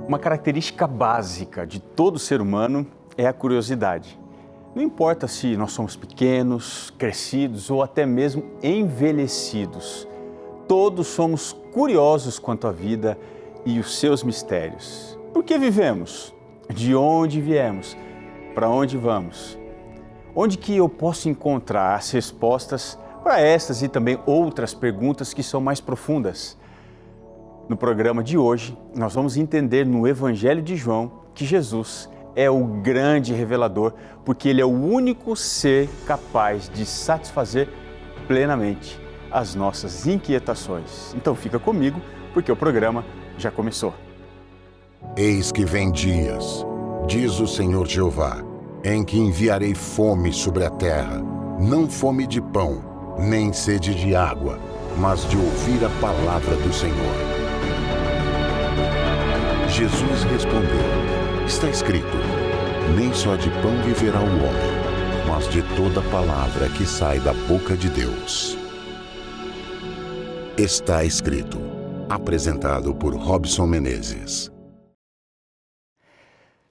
Uma característica básica de todo ser humano é a curiosidade. Não importa se nós somos pequenos, crescidos ou até mesmo envelhecidos, todos somos curiosos quanto à vida e os seus mistérios. Por que vivemos? De onde viemos? Para onde vamos? Onde que eu posso encontrar as respostas para estas e também outras perguntas que são mais profundas? No programa de hoje, nós vamos entender no Evangelho de João que Jesus é o grande revelador, porque Ele é o único ser capaz de satisfazer plenamente as nossas inquietações. Então fica comigo, porque o programa já começou. Eis que vem dias, diz o Senhor Jeová, em que enviarei fome sobre a terra, não fome de pão, nem sede de água, mas de ouvir a palavra do Senhor. Jesus respondeu, está escrito, nem só de pão viverá o homem, mas de toda palavra que sai da boca de Deus. Está escrito, apresentado por Robson Menezes.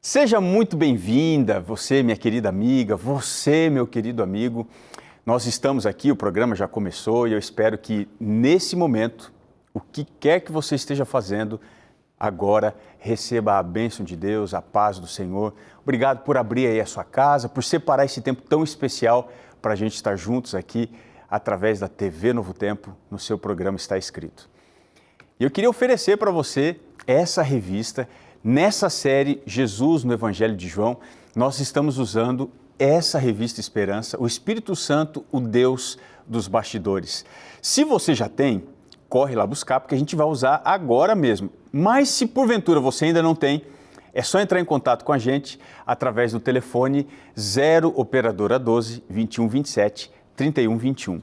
Seja muito bem-vinda, você, minha querida amiga, você, meu querido amigo. Nós estamos aqui, o programa já começou e eu espero que nesse momento, o que quer que você esteja fazendo, agora receba a bênção de Deus, a paz do Senhor. Obrigado por abrir aí a sua casa, por separar esse tempo tão especial para a gente estar juntos aqui através da TV Novo Tempo, no seu programa Está Escrito. E eu queria oferecer para você essa revista. Nessa série Jesus no Evangelho de João, nós estamos usando essa revista Esperança, o Espírito Santo, o Deus dos bastidores. Se você já tem, corre lá buscar, porque a gente vai usar agora mesmo. Mas se porventura você ainda não tem, é só entrar em contato com a gente através do telefone 0 operadora 12 21 27 31 21.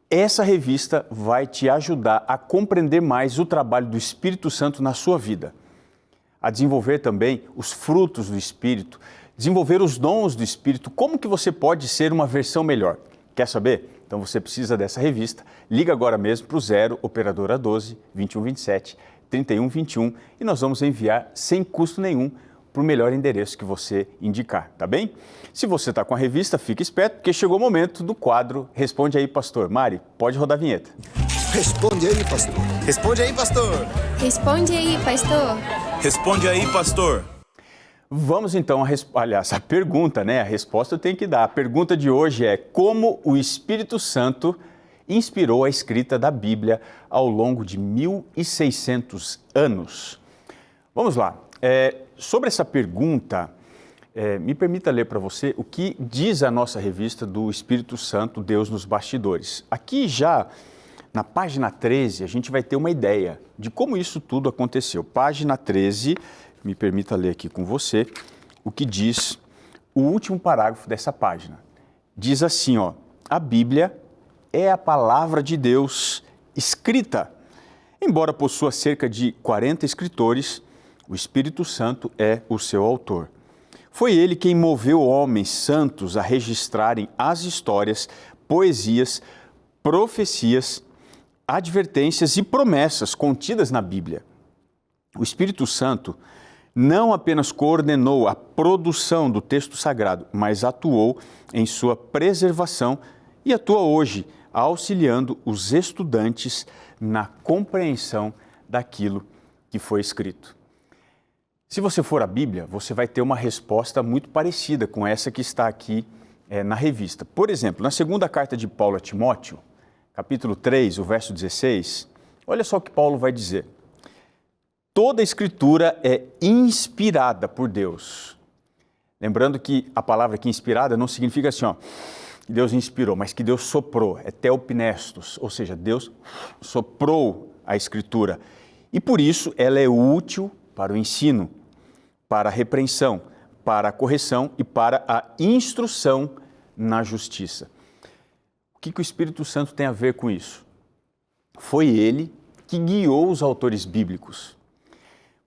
Essa revista vai te ajudar a compreender mais o trabalho do Espírito Santo na sua vida, a desenvolver também os frutos do Espírito, desenvolver os dons do Espírito, como que você pode ser uma versão melhor. Quer saber? Então você precisa dessa revista. Liga agora mesmo para o 0 operadora 12 21 27 31 21 e nós vamos enviar sem custo nenhum para o melhor endereço que você indicar, tá bem? Se você está com a revista, fique esperto, porque chegou o momento do quadro Responde aí, Pastor. Mari, pode rodar a vinheta. Responde aí, pastor. Responde aí, pastor. Responde aí, pastor. Responde aí, pastor. Vamos então a pergunta, né? A resposta eu tenho que dar. A pergunta de hoje é: como o Espírito Santo inspirou a escrita da Bíblia ao longo de 1.600 anos? Vamos lá. Sobre essa pergunta, me permita ler para você o que diz a nossa revista do Espírito Santo, Deus nos bastidores. Aqui já na página 13, a gente vai ter uma ideia de como isso tudo aconteceu. Página 13, me permita ler aqui com você o que diz o último parágrafo dessa página. Diz assim, ó: a Bíblia é a palavra de Deus escrita. Embora possua cerca de 40 escritores, o Espírito Santo é o seu autor. Foi ele quem moveu homens santos a registrarem as histórias, poesias, profecias, advertências e promessas contidas na Bíblia. O Espírito Santo não apenas coordenou a produção do texto sagrado, mas atuou em sua preservação e atua hoje, auxiliando os estudantes na compreensão daquilo que foi escrito. Se você for à Bíblia, você vai ter uma resposta muito parecida com essa que está aqui na revista. Por exemplo, na segunda carta de Paulo a Timóteo, capítulo 3, o verso 16, olha só o que Paulo vai dizer. Toda a Escritura é inspirada por Deus. Lembrando que a palavra aqui inspirada não significa assim, ó, que Deus inspirou, mas que Deus soprou, é theopnestos, ou seja, Deus soprou a Escritura. E por isso ela é útil para o ensino, para a repreensão, para a correção e para a instrução na justiça. O que o Espírito Santo tem a ver com isso? Foi ele que guiou os autores bíblicos.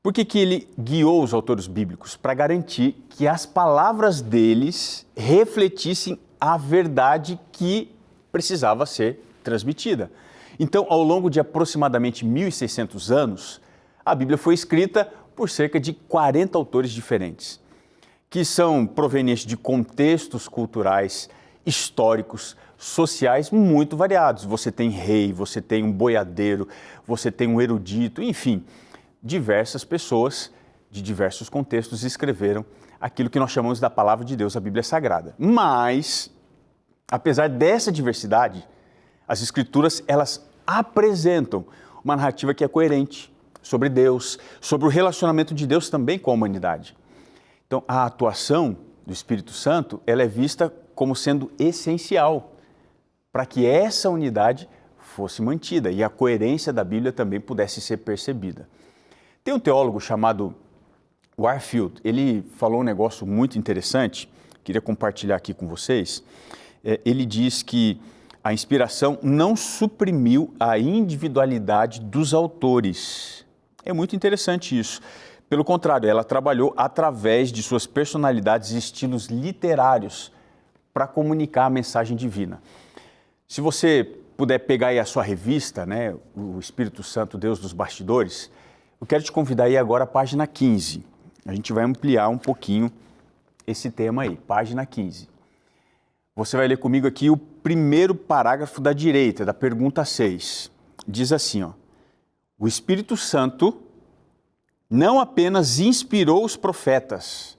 Por que ele guiou os autores bíblicos? Para garantir que as palavras deles refletissem a verdade que precisava ser transmitida. Então, ao longo de aproximadamente 1.600 anos, a Bíblia foi escrita por cerca de 40 autores diferentes, que são provenientes de contextos culturais, históricos, sociais muito variados. Você tem rei, você tem um boiadeiro, você tem um erudito, enfim, diversas pessoas de diversos contextos escreveram aquilo que nós chamamos da Palavra de Deus, a Bíblia Sagrada. Mas, apesar dessa diversidade, as Escrituras, elas apresentam uma narrativa que é coerente sobre Deus, sobre o relacionamento de Deus também com a humanidade. Então, a atuação do Espírito Santo, ela é vista como sendo essencial para que essa unidade fosse mantida e a coerência da Bíblia também pudesse ser percebida. Tem um teólogo chamado Warfield, ele falou um negócio muito interessante, queria compartilhar aqui com vocês. Ele diz que a inspiração não suprimiu a individualidade dos autores. É muito interessante isso. Pelo contrário, ela trabalhou através de suas personalidades e estilos literários para comunicar a mensagem divina. Se você puder pegar aí a sua revista, né, o Espírito Santo, Deus dos Bastidores, eu quero te convidar aí agora à página 15. A gente vai ampliar um pouquinho esse tema aí, página 15. Você vai ler comigo aqui o primeiro parágrafo da direita, da pergunta 6. Diz assim, ó: o Espírito Santo não apenas inspirou os profetas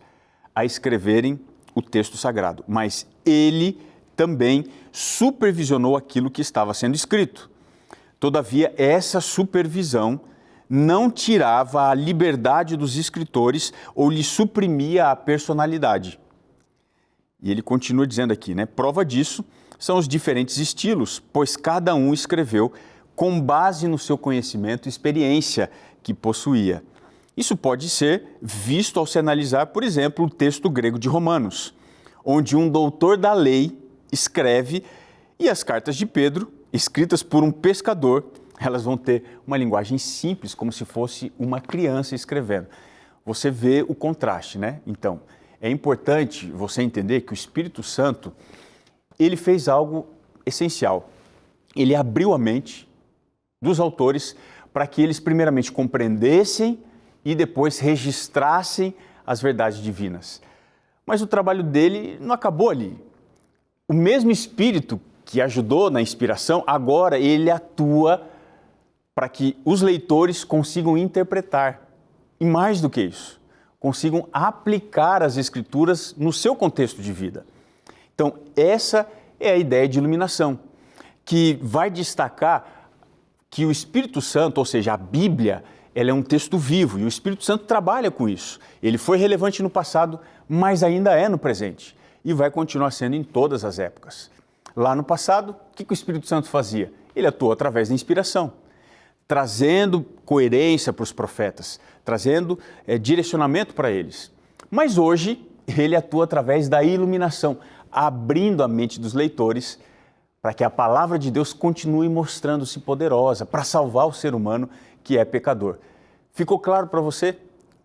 a escreverem o texto sagrado, mas ele também supervisionou aquilo que estava sendo escrito. Todavia, essa supervisão não tirava a liberdade dos escritores ou lhe suprimia a personalidade. E ele continua dizendo aqui, né? Prova disso são os diferentes estilos, pois cada um escreveu com base no seu conhecimento e experiência que possuía. Isso pode ser visto ao se analisar, por exemplo, o texto grego de Romanos, onde um doutor da lei escreve e as cartas de Pedro, escritas por um pescador, elas vão ter uma linguagem simples, como se fosse uma criança escrevendo. Você vê o contraste, né? Então, é importante você entender que o Espírito Santo, ele fez algo essencial. Ele abriu a mente dos autores para que eles primeiramente compreendessem e depois registrassem as verdades divinas. Mas o trabalho dele não acabou ali. O mesmo Espírito que ajudou na inspiração, agora ele atua para que os leitores consigam interpretar. E mais do que isso, consigam aplicar as Escrituras no seu contexto de vida. Então, essa é a ideia de iluminação, que vai destacar que o Espírito Santo, ou seja, a Bíblia, ela é um texto vivo e o Espírito Santo trabalha com isso. Ele foi relevante no passado, mas ainda é no presente e vai continuar sendo em todas as épocas. Lá no passado, o que o Espírito Santo fazia? Ele atuou através da inspiração, trazendo coerência para os profetas, trazendo direcionamento para eles. Mas hoje, ele atua através da iluminação, abrindo a mente dos leitores para que a palavra de Deus continue mostrando-se poderosa para salvar o ser humano que é pecador. Ficou claro para você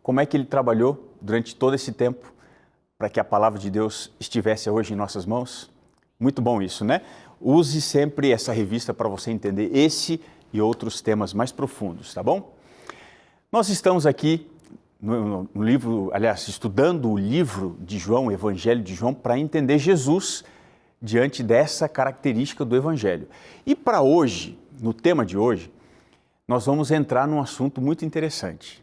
como é que ele trabalhou durante todo esse tempo para que a palavra de Deus estivesse hoje em nossas mãos? Muito bom isso, né? Use sempre essa revista para você entender esse e outros temas mais profundos, tá bom? Nós estamos aqui no livro, aliás, estudando o livro de João, o Evangelho de João, para entender Jesus diante dessa característica do Evangelho. E para hoje, no tema de hoje, nós vamos entrar num assunto muito interessante.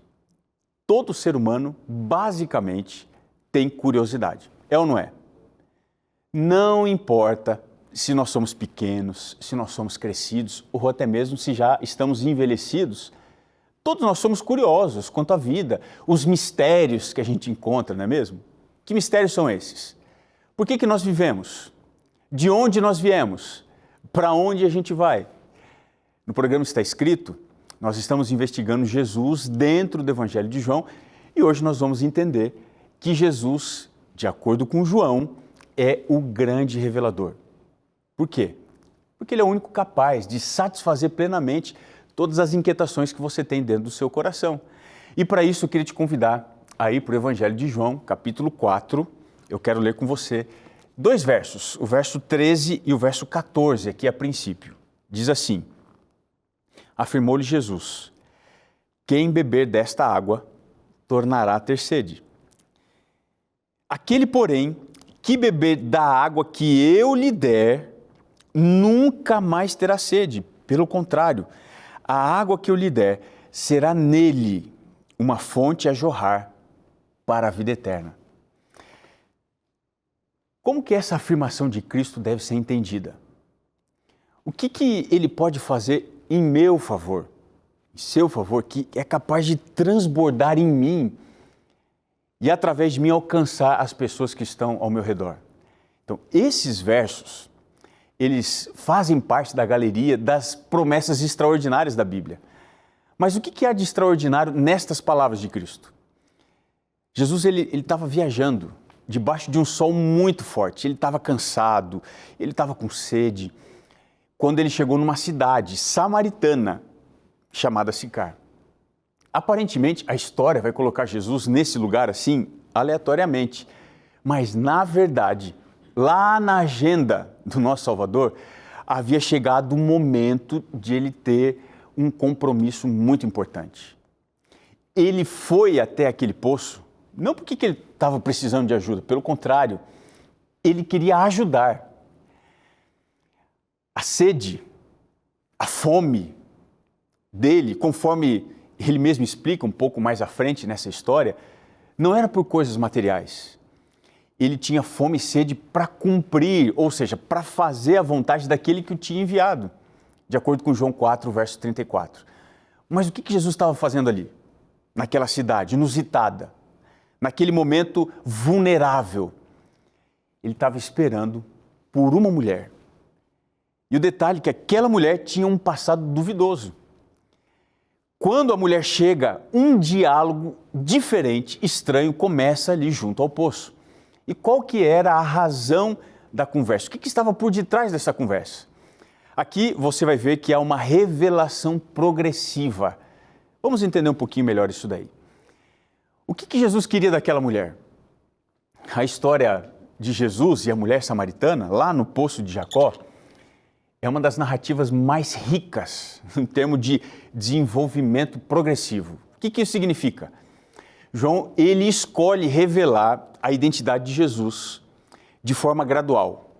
Todo ser humano, basicamente, tem curiosidade. É ou não é? Não importa se nós somos pequenos, se nós somos crescidos, ou até mesmo se já estamos envelhecidos, todos nós somos curiosos quanto à vida, os mistérios que a gente encontra, não é mesmo? Que mistérios são esses? Por que nós vivemos? De onde nós viemos? Para onde a gente vai? No programa Está Escrito, nós estamos investigando Jesus dentro do Evangelho de João e hoje nós vamos entender que Jesus, de acordo com João, é o grande revelador. Por quê? Porque ele é o único capaz de satisfazer plenamente todas as inquietações que você tem dentro do seu coração. E para isso eu queria te convidar a ir para o Evangelho de João, capítulo 4. Eu quero ler com você 2 versos, o verso 13 e o verso 14, aqui a princípio. Diz assim: afirmou-lhe Jesus: quem beber desta água tornará a ter sede. Aquele, porém, que beber da água que eu lhe der, nunca mais terá sede. Pelo contrário, a água que eu lhe der será nele uma fonte a jorrar para a vida eterna. Como que essa afirmação de Cristo deve ser entendida? O que ele pode fazer em meu favor, em seu favor, que é capaz de transbordar em mim e através de mim alcançar as pessoas que estão ao meu redor? Então, esses versos, eles fazem parte da galeria das promessas extraordinárias da Bíblia. Mas o que há de extraordinário nestas palavras de Cristo? Jesus ele estava viajando debaixo de um sol muito forte, ele estava cansado, ele estava com sede, quando ele chegou numa cidade samaritana chamada Sicar. Aparentemente, a história vai colocar Jesus nesse lugar assim, aleatoriamente, mas na verdade, lá na agenda do nosso Salvador, havia chegado o momento de ele ter um compromisso muito importante. Ele foi até aquele poço, não porque ele estava precisando de ajuda, pelo contrário, ele queria ajudar. A sede, a fome dele, conforme ele mesmo explica um pouco mais à frente nessa história, não era por coisas materiais. Ele tinha fome e sede para cumprir, ou seja, para fazer a vontade daquele que o tinha enviado, de acordo com João 4, verso 34. Mas o que Jesus estava fazendo ali, naquela cidade inusitada, naquele momento vulnerável? Ele estava esperando por uma mulher. E o detalhe é que aquela mulher tinha um passado duvidoso. Quando a mulher chega, um diálogo diferente, estranho, começa ali junto ao poço. E qual que era a razão da conversa? O que estava por detrás dessa conversa? Aqui você vai ver que há uma revelação progressiva. Vamos entender um pouquinho melhor isso daí. O que Jesus queria daquela mulher? A história de Jesus e a mulher samaritana, lá no poço de Jacó, é uma das narrativas mais ricas em termos de desenvolvimento progressivo. O que isso significa? João, ele escolhe revelar a identidade de Jesus de forma gradual.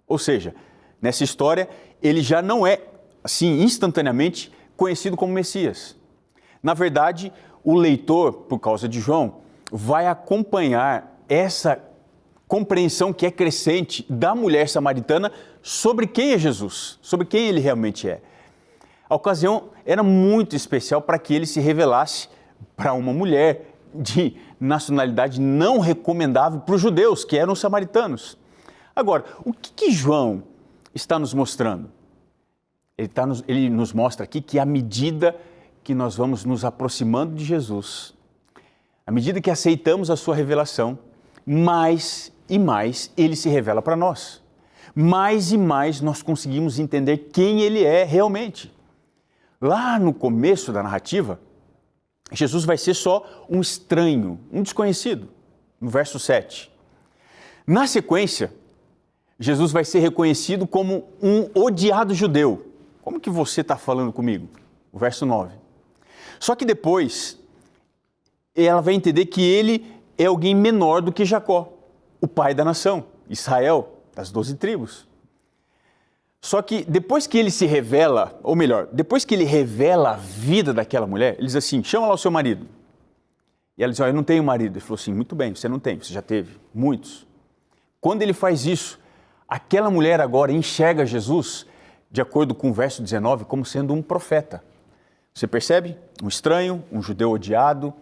Ou seja, nessa história, ele já não é, assim, instantaneamente conhecido como Messias. Na verdade, o leitor, por causa de João, vai acompanhar essa compreensão que é crescente da mulher samaritana sobre quem é Jesus, sobre quem ele realmente é. A ocasião era muito especial para que ele se revelasse para uma mulher de nacionalidade não recomendável para os judeus, que eram os samaritanos. Agora, o que João está nos mostrando? Ele nos mostra aqui que à medida que nós vamos nos aproximando de Jesus, à medida que aceitamos a sua revelação, mais e mais ele se revela para nós. Mais e mais nós conseguimos entender quem ele é realmente. Lá no começo da narrativa, Jesus vai ser só um estranho, um desconhecido, no verso 7. Na sequência, Jesus vai ser reconhecido como um odiado judeu. Como que você está falando comigo? O verso 9. Só que depois, ela vai entender que ele é alguém menor do que Jacó, o pai da nação, Israel, das 12 tribos. Só que depois que ele se revela, ou melhor, depois que ele revela a vida daquela mulher, ele diz assim, chama lá o seu marido. E ela diz, eu não tenho marido. Ele falou assim, muito bem, você não tem, você já teve, muitos. Quando ele faz isso, aquela mulher agora enxerga Jesus, de acordo com o verso 19, como sendo um profeta. Você percebe? Um estranho, um judeu odiado,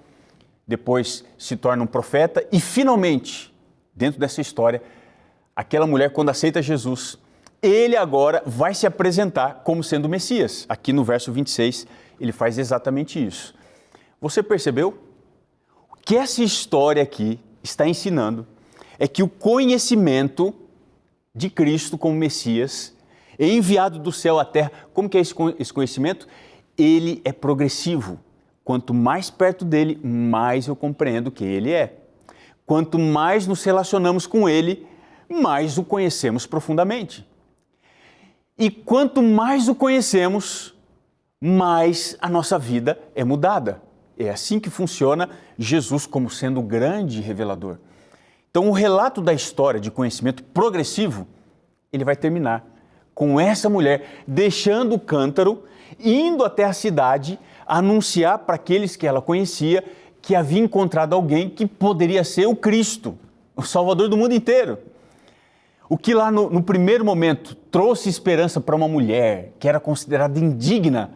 depois se torna um profeta e finalmente, dentro dessa história, aquela mulher, quando aceita Jesus, ele agora vai se apresentar como sendo o Messias. Aqui no verso 26, ele faz exatamente isso. Você percebeu? O que essa história aqui está ensinando é que o conhecimento de Cristo como Messias, enviado do céu à terra, como que é esse conhecimento? Ele é progressivo. Quanto mais perto dele, mais eu compreendo quem ele é. Quanto mais nos relacionamos com ele, mais o conhecemos profundamente. E quanto mais o conhecemos, mais a nossa vida é mudada. É assim que funciona Jesus como sendo o grande revelador. Então, o relato da história de conhecimento progressivo, ele vai terminar com essa mulher deixando o cântaro, indo até a cidade, anunciar para aqueles que ela conhecia que havia encontrado alguém que poderia ser o Cristo, o Salvador do mundo inteiro. O que lá no primeiro momento trouxe esperança para uma mulher que era considerada indigna,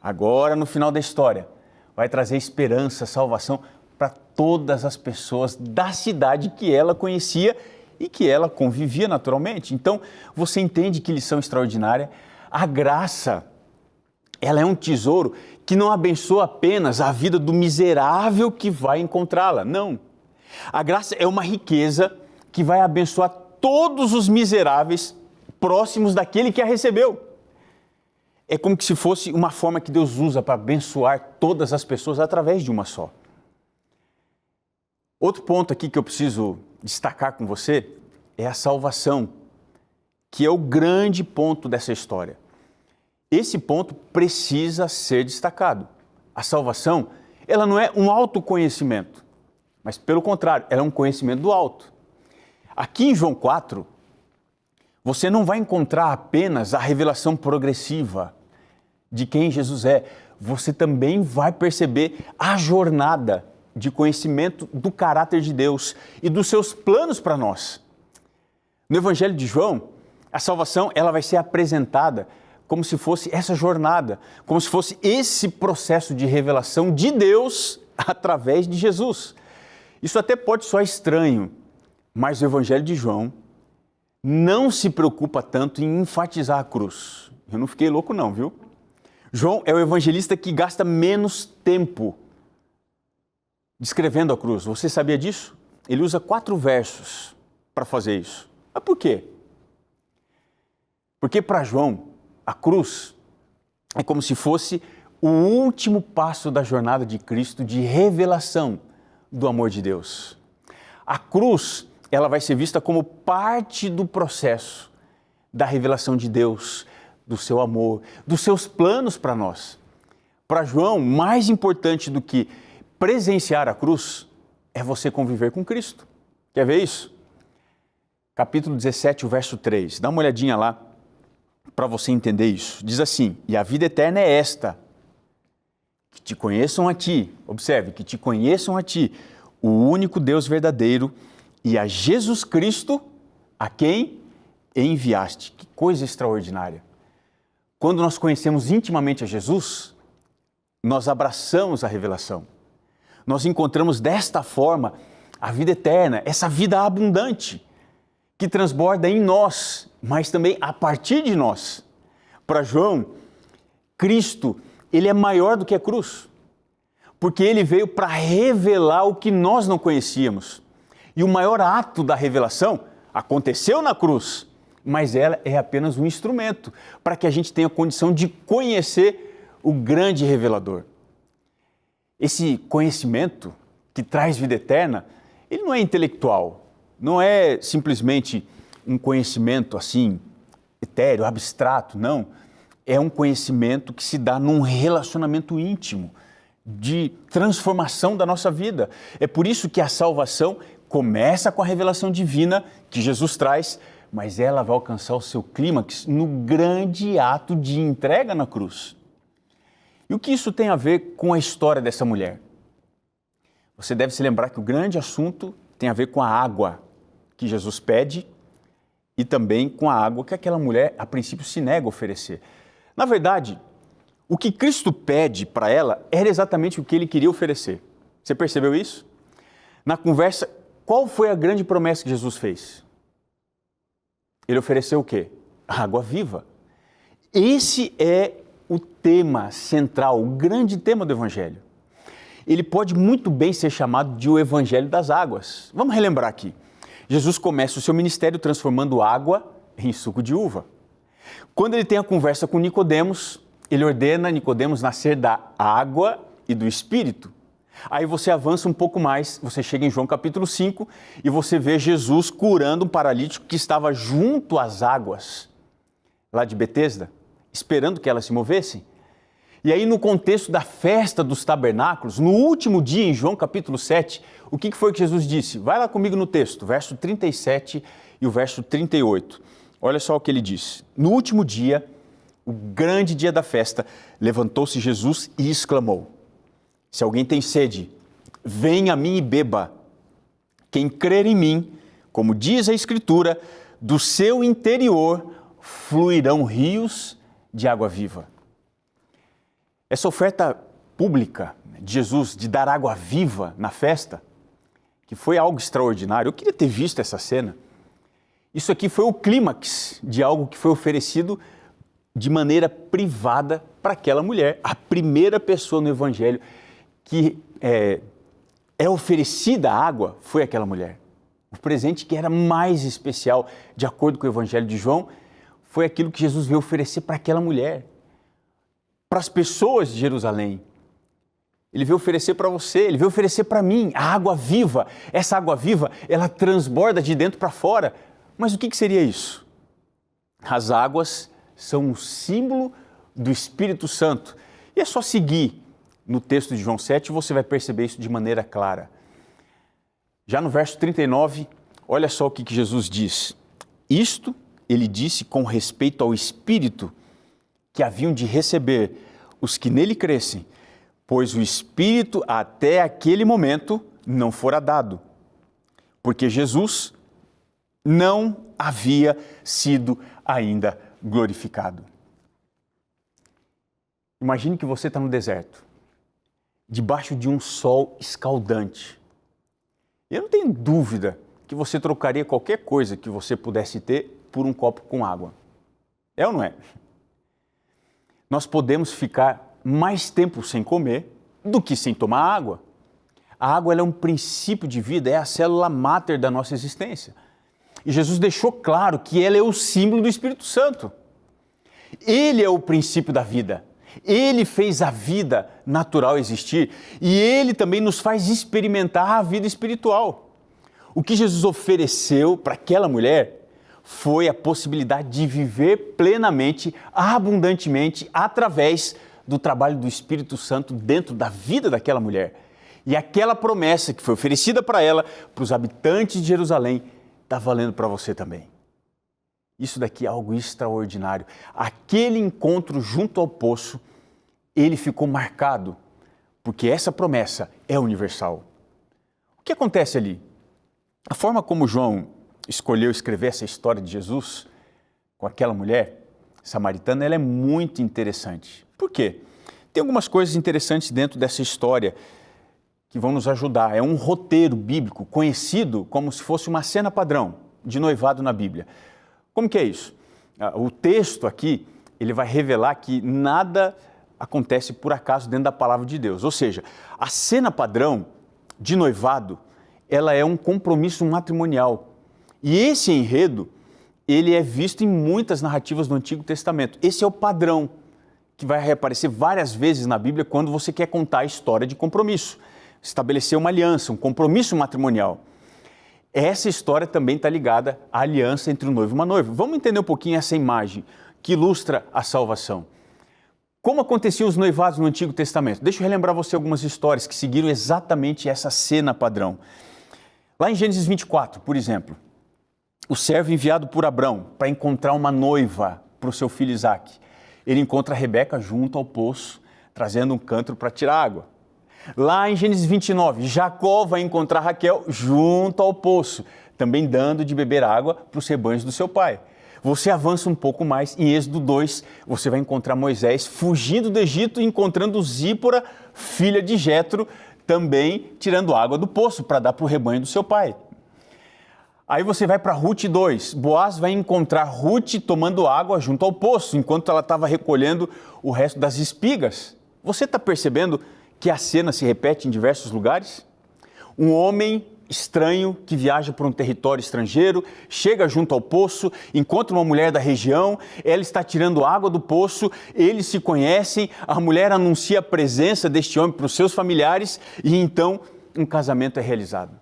agora no final da história vai trazer esperança, salvação para todas as pessoas da cidade que ela conhecia e que ela convivia naturalmente. Então, você entende que lição extraordinária? A graça, ela é um tesouro que não abençoa apenas a vida do miserável que vai encontrá-la, não. A graça é uma riqueza que vai abençoar todos os miseráveis próximos daquele que a recebeu. É como se fosse uma forma que Deus usa para abençoar todas as pessoas através de uma só. Outro ponto aqui que eu preciso destacar com você é a salvação, que é o grande ponto dessa história. Esse ponto precisa ser destacado. A salvação, ela não é um autoconhecimento, mas pelo contrário, ela é um conhecimento do alto. Aqui em João 4, você não vai encontrar apenas a revelação progressiva de quem Jesus é, você também vai perceber a jornada de conhecimento do caráter de Deus e dos seus planos para nós. No Evangelho de João, a salvação ela vai ser apresentada como se fosse essa jornada, como se fosse esse processo de revelação de Deus através de Jesus. Isso até pode soar estranho, mas o Evangelho de João não se preocupa tanto em enfatizar a cruz. Eu não fiquei louco não, viu? João é o evangelista que gasta menos tempo descrevendo a cruz. Você sabia disso? Ele usa 4 versos para fazer isso. Mas por quê? Porque para João, a cruz é como se fosse o último passo da jornada de Cristo de revelação do amor de Deus. A cruz, ela vai ser vista como parte do processo da revelação de Deus, do seu amor, dos seus planos para nós. Para João, mais importante do que presenciar a cruz é você conviver com Cristo. Quer ver isso? Capítulo 17, o verso 3. Dá uma olhadinha lá para você entender isso. Diz assim: e a vida eterna é esta, que te conheçam a ti, observe, que te conheçam a ti, o único Deus verdadeiro, e a Jesus Cristo, a quem enviaste. Que coisa extraordinária. Quando nós conhecemos intimamente a Jesus, nós abraçamos a revelação. Nós encontramos desta forma a vida eterna, essa vida abundante, que transborda em nós, mas também a partir de nós. Para João, Cristo, ele é maior do que a cruz, porque ele veio para revelar o que nós não conhecíamos. E o maior ato da revelação aconteceu na cruz, mas ela é apenas um instrumento para que a gente tenha condição de conhecer o grande revelador. Esse conhecimento que traz vida eterna, ele não é intelectual, não é simplesmente um conhecimento assim, etéreo, abstrato, não. É um conhecimento que se dá num relacionamento íntimo, de transformação da nossa vida. É por isso que a salvação começa com a revelação divina que Jesus traz, mas ela vai alcançar o seu clímax no grande ato de entrega na cruz. E o que isso tem a ver com a história dessa mulher? Você deve se lembrar que o grande assunto tem a ver com a água que Jesus pede e também com a água que aquela mulher, a princípio, se nega a oferecer. Na verdade, o que Cristo pede para ela era exatamente o que ele queria oferecer. Você percebeu isso? Na conversa, qual foi a grande promessa que Jesus fez? Ele ofereceu o quê? A água viva. Esse é o tema central, o grande tema do Evangelho. Ele pode muito bem ser chamado de o Evangelho das águas. Vamos relembrar aqui. Jesus começa o seu ministério transformando água em suco de uva. Quando ele tem a conversa com Nicodemos, ele ordena Nicodemos nascer da água e do Espírito. Aí você avança um pouco mais, você chega em João capítulo 5 e você vê Jesus curando um paralítico que estava junto às águas, lá de Betesda, esperando que elas se movessem. E aí, no contexto da festa dos tabernáculos, no último dia, em João capítulo 7, o que foi que Jesus disse? Vai lá comigo no texto, verso 37 e o verso 38. Olha só o que ele diz. No último dia, o grande dia da festa, levantou-se Jesus e exclamou: se alguém tem sede, venha a mim e beba. Quem crer em mim, como diz a Escritura, do seu interior fluirão rios de água viva. Essa oferta pública de Jesus de dar água viva na festa, que foi algo extraordinário, eu queria ter visto essa cena. Isso aqui foi o clímax de algo que foi oferecido de maneira privada para aquela mulher. A primeira pessoa no Evangelho que é oferecida a água foi aquela mulher. O presente que era mais especial, de acordo com o Evangelho de João, foi aquilo que Jesus veio oferecer para aquela mulher, para as pessoas de Jerusalém. Ele veio oferecer para você, ele veio oferecer para mim a água viva. Essa água viva, ela transborda de dentro para fora. Mas o que seria isso? As águas são um símbolo do Espírito Santo. E é só seguir no texto de João 7 e você vai perceber isso de maneira clara. Já no verso 39, olha só o que Jesus diz. Isto ele disse com respeito ao Espírito que haviam de receber os que nele crescem, pois o Espírito até aquele momento não fora dado, porque Jesus não havia sido ainda glorificado. Imagine que você está no deserto, debaixo de um sol escaldante. Eu não tenho dúvida que você trocaria qualquer coisa que você pudesse ter por um copo com água. É ou não é? Nós podemos ficar mais tempo sem comer do que sem tomar água. A água ela é um princípio de vida, é a célula máter da nossa existência. E Jesus deixou claro que ela é o símbolo do Espírito Santo. Ele é o princípio da vida. Ele fez a vida natural existir e Ele também nos faz experimentar a vida espiritual. O que Jesus ofereceu para aquela mulher foi a possibilidade de viver plenamente, abundantemente, através do trabalho do Espírito Santo dentro da vida daquela mulher. E aquela promessa que foi oferecida para ela, para os habitantes de Jerusalém, está valendo para você também. Isso daqui é algo extraordinário. Aquele encontro junto ao poço, ele ficou marcado, porque essa promessa é universal. O que acontece ali? A forma como João escolheu escrever essa história de Jesus com aquela mulher samaritana, ela é muito interessante. Por quê? Tem algumas coisas interessantes dentro dessa história que vão nos ajudar. É um roteiro bíblico conhecido como se fosse uma cena padrão de noivado na Bíblia. Como que é isso? O texto aqui, ele vai revelar que nada acontece por acaso dentro da palavra de Deus. Ou seja, a cena padrão de noivado, ela é um compromisso matrimonial. E esse enredo, ele é visto em muitas narrativas do Antigo Testamento. Esse é o padrão que vai reaparecer várias vezes na Bíblia quando você quer contar a história de compromisso. Estabelecer uma aliança, um compromisso matrimonial. Essa história também está ligada à aliança entre um noivo e uma noiva. Vamos entender um pouquinho essa imagem que ilustra a salvação. Como aconteciam os noivados no Antigo Testamento? Deixa eu relembrar você algumas histórias que seguiram exatamente essa cena padrão. Lá em Gênesis 24, por exemplo, o servo enviado por Abrão para encontrar uma noiva para o seu filho Isaque. Ele encontra Rebeca junto ao poço, trazendo um cântaro para tirar água. Lá em Gênesis 29, Jacó vai encontrar Raquel junto ao poço, também dando de beber água para os rebanhos do seu pai. Você avança um pouco mais, em Êxodo 2, você vai encontrar Moisés fugindo do Egito e encontrando Zípora, filha de Jetro, também tirando água do poço para dar para o rebanho do seu pai. Aí você vai para Rute 2, Boaz vai encontrar Rute tomando água junto ao poço, enquanto ela estava recolhendo o resto das espigas. Você está percebendo que a cena se repete em diversos lugares? Um homem estranho que viaja por um território estrangeiro, chega junto ao poço, encontra uma mulher da região, ela está tirando água do poço, eles se conhecem, a mulher anuncia a presença deste homem para os seus familiares e então um casamento é realizado.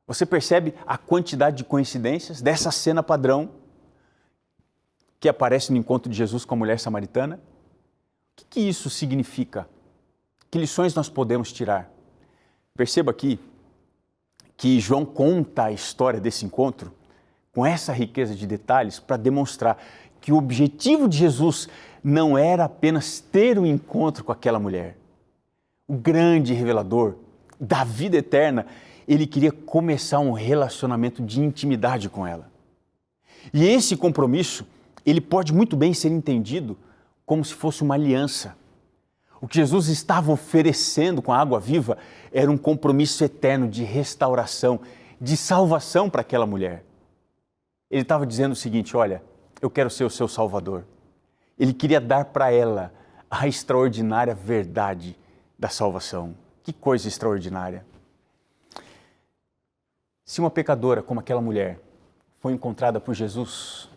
Você percebe a quantidade de coincidências dessa cena padrão que aparece no encontro de Jesus com a mulher samaritana? O que isso significa? Que lições nós podemos tirar? Perceba aqui que João conta a história desse encontro com essa riqueza de detalhes para demonstrar que o objetivo de Jesus não era apenas ter um encontro com aquela mulher. O grande revelador da vida eterna, ele queria começar um relacionamento de intimidade com ela. E esse compromisso, ele pode muito bem ser entendido como se fosse uma aliança. O que Jesus estava oferecendo com a água viva era um compromisso eterno de restauração, de salvação para aquela mulher. Ele estava dizendo o seguinte: olha, eu quero ser o seu Salvador. Ele queria dar para ela a extraordinária verdade da salvação. Que coisa extraordinária! Se uma pecadora como aquela mulher foi encontrada por Jesus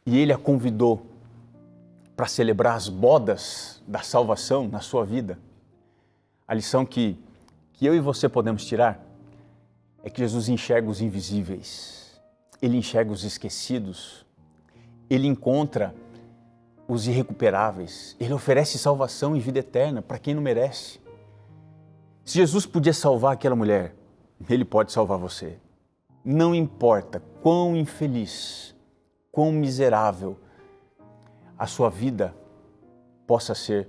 e ele a convidou para celebrar as bodas da salvação na sua vida, a lição que eu e você podemos tirar é que Jesus enxerga os invisíveis, ele enxerga os esquecidos, ele encontra os irrecuperáveis, ele oferece salvação e vida eterna para quem não merece. Se Jesus podia salvar aquela mulher, ele pode salvar você. Não importa quão infeliz, quão miserável a sua vida possa ser,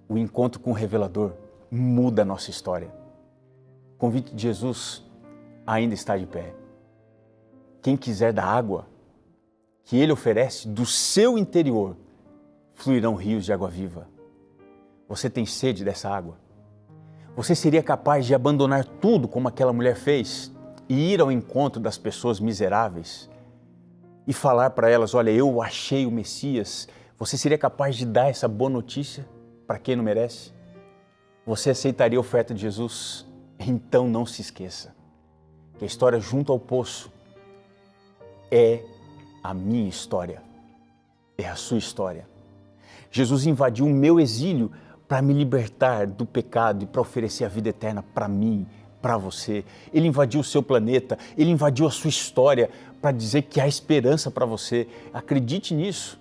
o encontro com o revelador muda a nossa história. O convite de Jesus ainda está de pé. Quem quiser da água que ele oferece, do seu interior fluirão rios de água viva. Você tem sede dessa água? Você seria capaz de abandonar tudo como aquela mulher fez e ir ao encontro das pessoas miseráveis e falar para elas: olha, eu achei o Messias? Você seria capaz de dar essa boa notícia para quem não merece? Você aceitaria a oferta de Jesus? Então não se esqueça que a história junto ao poço é a minha história, é a sua história. Jesus invadiu o meu exílio para me libertar do pecado e para oferecer a vida eterna para mim, para você. Ele invadiu o seu planeta, ele invadiu a sua história para dizer que há esperança para você. Acredite nisso.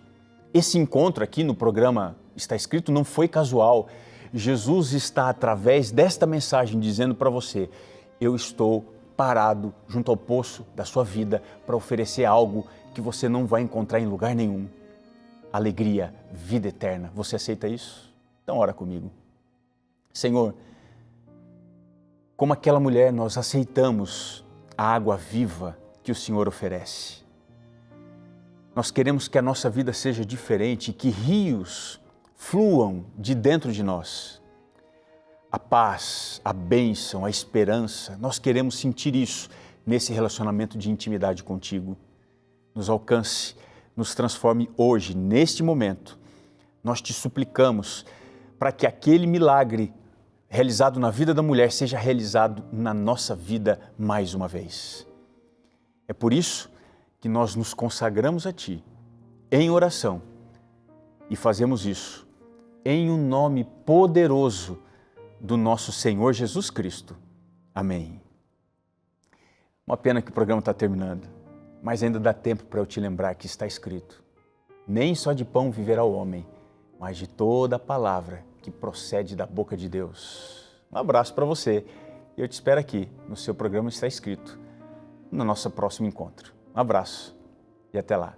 Esse encontro aqui no programa Está Escrito não foi casual. Jesus está, através desta mensagem, dizendo para você: eu estou parado junto ao poço da sua vida para oferecer algo que você não vai encontrar em lugar nenhum. Alegria, vida eterna. Você aceita isso? Então ora comigo. Senhor, como aquela mulher, nós aceitamos a água viva que o Senhor oferece. Nós queremos que a nossa vida seja diferente, que rios fluam de dentro de nós. A paz, a bênção, a esperança, nós queremos sentir isso nesse relacionamento de intimidade contigo. Nos alcance, nos transforme hoje, neste momento. Nós te suplicamos para que aquele milagre realizado na vida da mulher seja realizado na nossa vida mais uma vez. É por isso que nós nos consagramos a Ti em oração e fazemos isso em um nome poderoso do nosso Senhor Jesus Cristo. Amém. Uma pena que o programa está terminando, mas ainda dá tempo para eu te lembrar que está escrito: nem só de pão viverá o homem, mas de toda a palavra que procede da boca de Deus. Um abraço para você e eu te espero aqui no seu programa Está Escrito, no nosso próximo encontro. Um abraço e até lá.